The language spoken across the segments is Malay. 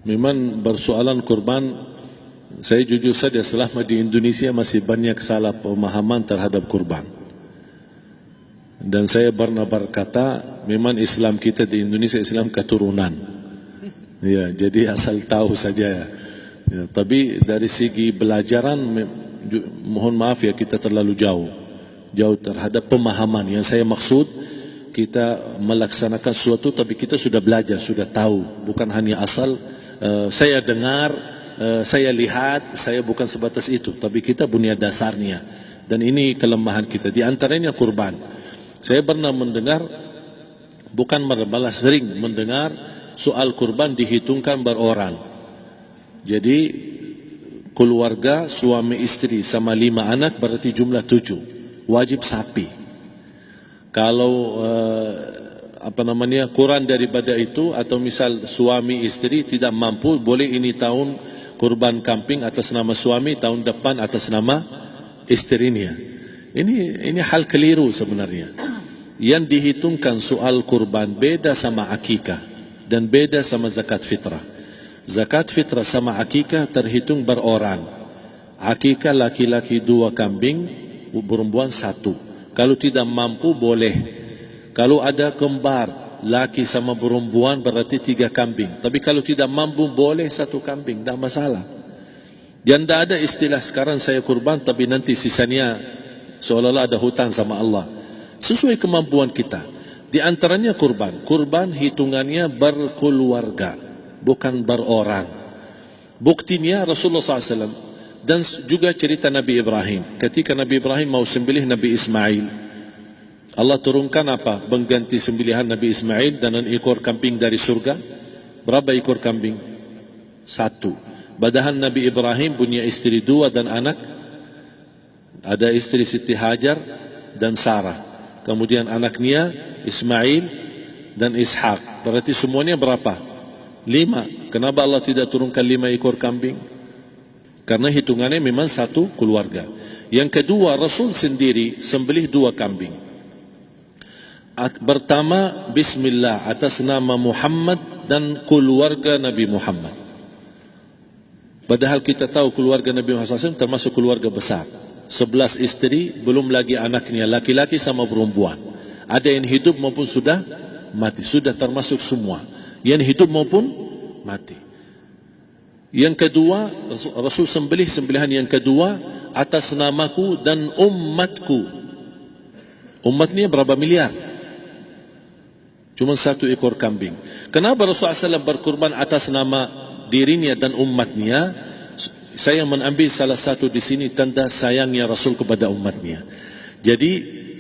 Memang persoalan kurban, saya jujur saja selama di Indonesia masih banyak salah pemahaman terhadap kurban. Dan saya pernah berkata, memang Islam kita di Indonesia Islam keturunan. Ya, jadi asal tahu saja. Ya, tapi dari segi belajaran, mohon maaf ya kita terlalu jauh terhadap pemahaman. Yang saya maksud, kita melaksanakan sesuatu tapi kita sudah belajar, sudah tahu, bukan hanya asal saya dengar, saya lihat, saya bukan sebatas itu, tapi kita punya dasarnya. Dan ini kelemahan kita, di antaranya kurban. Saya pernah mendengar, bukan malah sering mendengar soal kurban dihitungkan beroran. Jadi keluarga suami istri sama 5 anak berarti jumlah 7, wajib sapi. Kalau kurang daripada itu, atau misal suami istri tidak mampu, boleh ini tahun kurban kambing atas nama suami, tahun depan atas nama istrinya. Ini hal keliru sebenarnya. Yang dihitungkan soal kurban beda sama akikah dan beda sama zakat fitrah. Zakat fitrah sama akikah terhitung beroran. Akikah laki-laki 2 kambing, perempuan 1. Kalau tidak mampu boleh. Kalau ada kembar, laki sama perempuan berarti 3 kambing. Tapi kalau tidak mampu boleh 1 kambing, tidak masalah. Dan tidak ada istilah sekarang saya kurban tapi nanti sisanya seolah-olah ada hutang sama Allah. Sesuai kemampuan kita. Di antaranya kurban. Kurban hitungannya berkeluarga, bukan berorang. Buktinya Rasulullah SAW dan juga cerita Nabi Ibrahim. Ketika Nabi Ibrahim mau sembelih Nabi Ismail, Allah turunkan apa? Mengganti sembelihan Nabi Ismail dengan ekor kambing dari surga. Berapa ekor kambing? 1. Padahal Nabi Ibrahim punya istri 2 dan anak. Ada istri Siti Hajar dan Sarah. Kemudian anaknya Ismail dan Ishak. Berarti semuanya berapa? 5. Kenapa Allah tidak turunkan 5 ekor kambing? Karena hitungannya memang 1 keluarga. Yang kedua, Rasul sendiri sembelih 2 kambing. Pertama, Bismillah atas nama Muhammad dan keluarga Nabi Muhammad. Padahal kita tahu keluarga Nabi Muhammad SAW termasuk keluarga besar. 11 istri, belum lagi anaknya, laki-laki sama perempuan. Ada yang hidup maupun sudah mati. Sudah termasuk semua. Yang hidup maupun mati. Yang kedua, Rasul sembelih sembelihan yang kedua atas namaku dan umatku. Umatnya berapa miliar? Cuma 1 ekor kambing. Kenapa Rasulullah SAW berkurban atas nama dirinya dan umatnya? Saya mengambil salah satu di sini tanda sayangnya Rasul kepada umatnya. Jadi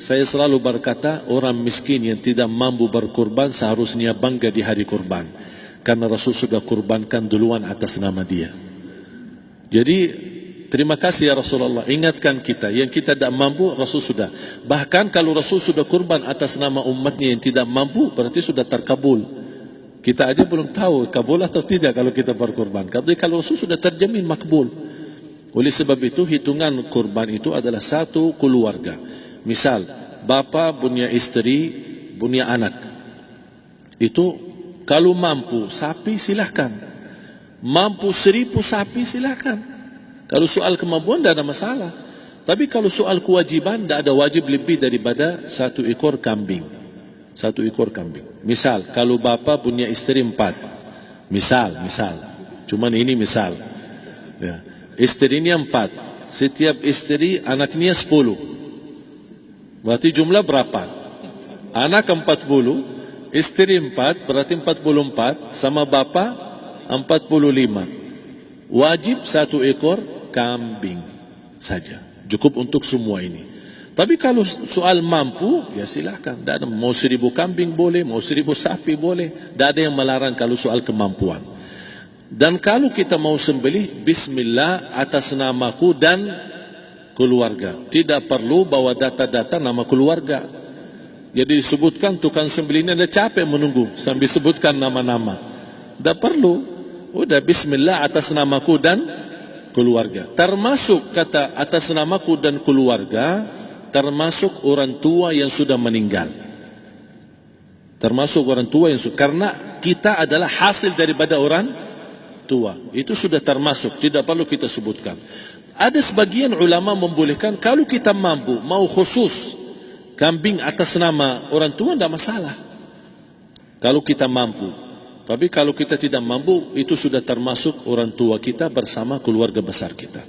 saya selalu berkata, orang miskin yang tidak mampu berkurban seharusnya bangga di hari kurban, karena Rasul sudah kurbankan duluan atas nama dia. Jadi terima kasih ya Rasulullah, ingatkan kita. Yang kita tidak mampu, Rasul sudah. Bahkan kalau Rasul sudah kurban atas nama umatnya yang tidak mampu, berarti sudah terkabul. Kita aja belum tahu kabul atau tidak kalau kita berkurban. Tapi kalau Rasul sudah terjamin makbul. Oleh sebab itu, hitungan kurban itu adalah 1 keluarga. Misal, bapa punya istri, punya anak. Itu kalau mampu sapi silahkan. Mampu 1000 sapi silahkan. Kalau soal kemampuan tidak ada masalah. Tapi kalau soal kewajiban, tidak ada wajib lebih daripada 1 ekor kambing. 1 ekor kambing. Misal, kalau bapa punya istri 4. Misal. Cuman ini misal. Ya. Istrinya 4. Setiap istri anaknya 10. Berarti jumlah berapa? Anak 40, istri 4, berarti 44, sama bapa 45. Wajib 1 ekor kambing saja. Cukup untuk semua ini. Tapi kalau soal mampu, ya silakan. Mau 1000 kambing boleh, mau 1000 sapi boleh. Tidak ada yang melarang kalau soal kemampuan. Dan kalau kita mau sembelih, Bismillah atas namaku dan keluarga. Tidak perlu bawa data-data nama keluarga. Jadi disebutkan tukang sembelihnya ada capek menunggu sambil sebutkan nama-nama. Tidak perlu. Udah Bismillah atas namaku dan keluarga. Termasuk kata atas namaku dan keluarga, termasuk orang tua yang sudah meninggal. Termasuk orang tua yang sudah, karena kita adalah hasil daripada orang tua. Itu sudah termasuk, tidak perlu kita sebutkan. Ada sebagian ulama membolehkan kalau kita mampu, mau khusus kambing atas nama orang tua, tidak masalah. Kalau kita mampu. Tapi kalau kita tidak mampu, itu sudah termasuk orang tua kita bersama keluarga besar kita.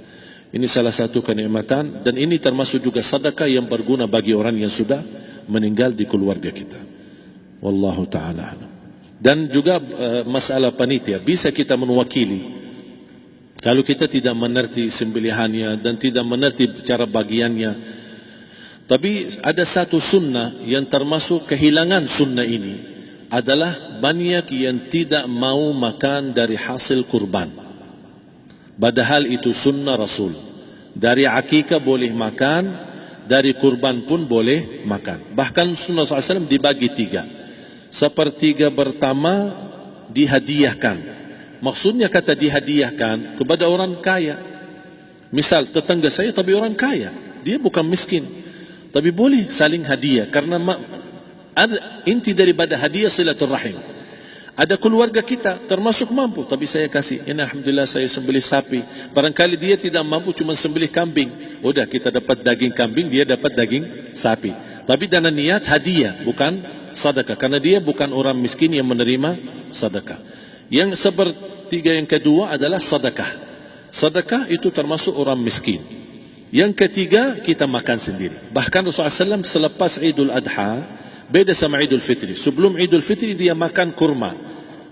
Ini salah satu kenikmatan, dan ini termasuk juga sedekah yang berguna bagi orang yang sudah meninggal di keluarga kita. Wallahu ta'ala. Dan juga masalah panitia, bisa kita mewakili. Kalau kita tidak mengerti sembelihannya dan tidak mengerti cara bagiannya. Tapi ada satu sunnah yang termasuk kehilangan sunnah ini, adalah banyak yang tidak mau makan dari hasil kurban. Padahal itu sunnah Rasul. Dari akikah boleh makan, dari kurban pun boleh makan. Bahkan sunnah SAW dibagi 3. Sepertiga pertama dihadiahkan. Maksudnya kata dihadiahkan kepada orang kaya. Misal tetangga saya tapi orang kaya, dia bukan miskin, tapi boleh saling hadiah. Karena inti daripada hadiah silaturrahim. Ada keluarga kita termasuk mampu, tapi saya kasih, ini alhamdulillah saya sembelih sapi. Barangkali dia tidak mampu, cuma sembelih kambing. Udah, kita dapat daging kambing, dia dapat daging sapi. Tapi dengan niat hadiah, bukan sedekah. Karena dia bukan orang miskin yang menerima sedekah. Yang sepertiga yang kedua adalah sedekah. Sedekah itu termasuk orang miskin. Yang ketiga, kita makan sendiri. Bahkan Rasulullah SAW selepas Idul Adha, beda sama Idul Fitri. Sebelum Idul Fitri dia makan kurma,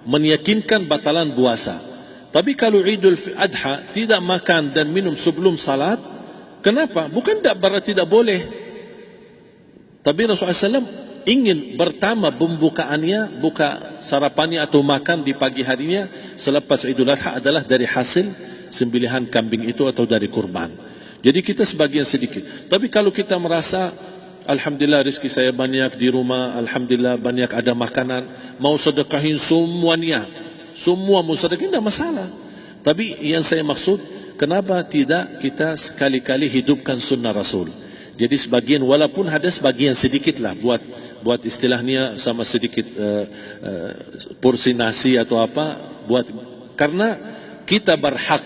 meyakinkan batalan puasa. Tapi kalau Idul Adha tidak makan dan minum sebelum salat, kenapa? Bukan tak berarti tidak boleh. Tapi Rasulullah SAW ingin pertama pembukaannya, buka sarapannya atau makan di pagi harinya selepas Idul Adha adalah dari hasil sembelihan kambing itu atau dari kurban. Jadi kita sebagian sedikit. Tapi kalau kita merasa alhamdulillah rezeki saya banyak di rumah, alhamdulillah banyak ada makanan, mau sedekahin semuanya, semua mau sedekahin, tidak masalah. Tapi yang saya maksud, kenapa tidak kita sekali-kali hidupkan sunnah Rasul? Jadi sebagian, walaupun ada sebagian sedikit lah, buat istilahnya sama sedikit porsi nasi atau apa, karena kita berhak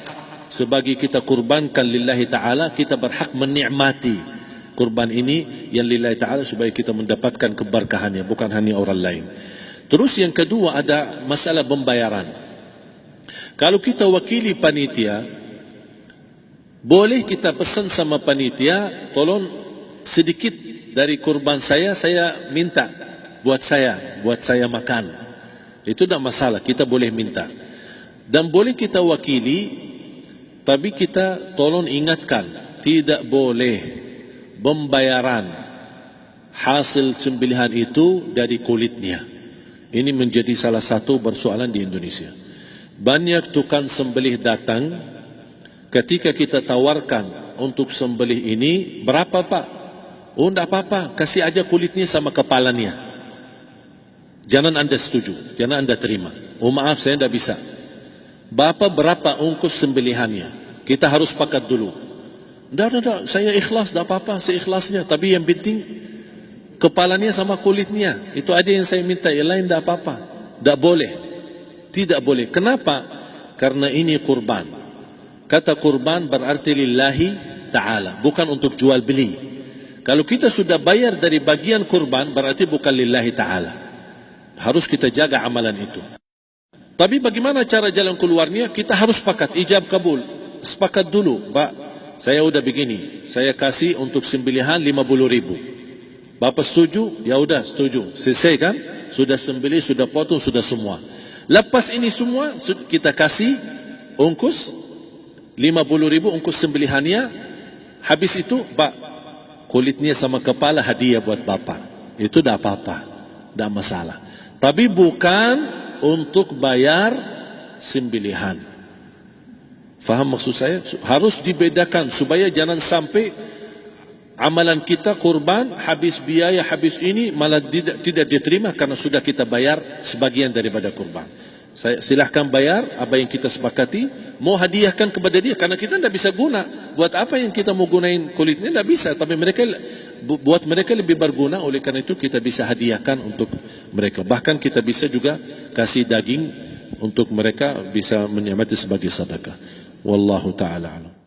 sebagai kita kurbankan lillahi ta'ala, kita berhak menikmati kurban ini yang lillahi ta'ala supaya kita mendapatkan keberkahannya, bukan hanya orang lain. Terus yang kedua ada masalah pembayaran. Kalau kita wakili panitia, boleh kita pesan sama panitia, tolong sedikit dari kurban saya minta buat saya makan. Itu tidak masalah, kita boleh minta. Dan boleh kita wakili, tapi kita tolong ingatkan, tidak boleh pembayaran hasil sembelihan itu dari kulitnya. Ini menjadi salah satu persoalan di Indonesia. Banyak tukang sembelih datang, ketika kita tawarkan untuk sembelih ini, berapa pak? Oh tidak apa-apa, kasih aja kulitnya sama kepalanya. Jangan anda setuju, jangan anda terima. Oh maaf, saya tidak bisa. Bapak berapa ongkos sembelihannya? Kita harus sepakat dulu. Tidak, saya ikhlas, tidak apa-apa, seikhlasnya. Tapi yang penting kepalanya sama kulitnya. Itu aja yang saya minta, yang lain tidak apa-apa. Tidak boleh. Tidak boleh. Kenapa? Karena ini kurban. Kata kurban berarti lillahi ta'ala, bukan untuk jual beli. Kalau kita sudah bayar dari bagian kurban, berarti bukan lillahi ta'ala. Harus kita jaga amalan itu. Tapi bagaimana cara jalan keluarnya? Kita harus sepakat, ijab kabul. Sepakat dulu, Pak, saya udah begini, saya kasih untuk sembelihan 50.000. Bapak setuju? Ya udah setuju. Selesai kan? Sudah sembelih, sudah potong, sudah semua. Lepas ini semua kita kasih ongkos 50.000 ongkos sembelihannya. Habis itu, Pak, kulitnya sama kepala hadiah buat Bapak. Itu dah apa-apa, dah masalah. Tapi bukan untuk bayar sembelihan. Faham maksud saya? Harus dibedakan supaya jangan sampai amalan kita kurban habis biaya, habis ini malah tidak diterima karena sudah kita bayar sebagian daripada kurban. Saya silahkan bayar apa yang kita sepakati, mau hadiahkan kepada dia karena kita tidak bisa guna. Buat apa yang kita mau gunain kulitnya? Tidak bisa. Tapi buat mereka lebih berguna, oleh karena itu kita bisa hadiahkan untuk mereka. Bahkan kita bisa juga kasih daging untuk mereka bisa menikmati sebagai sedekah. Wallahu taala alam.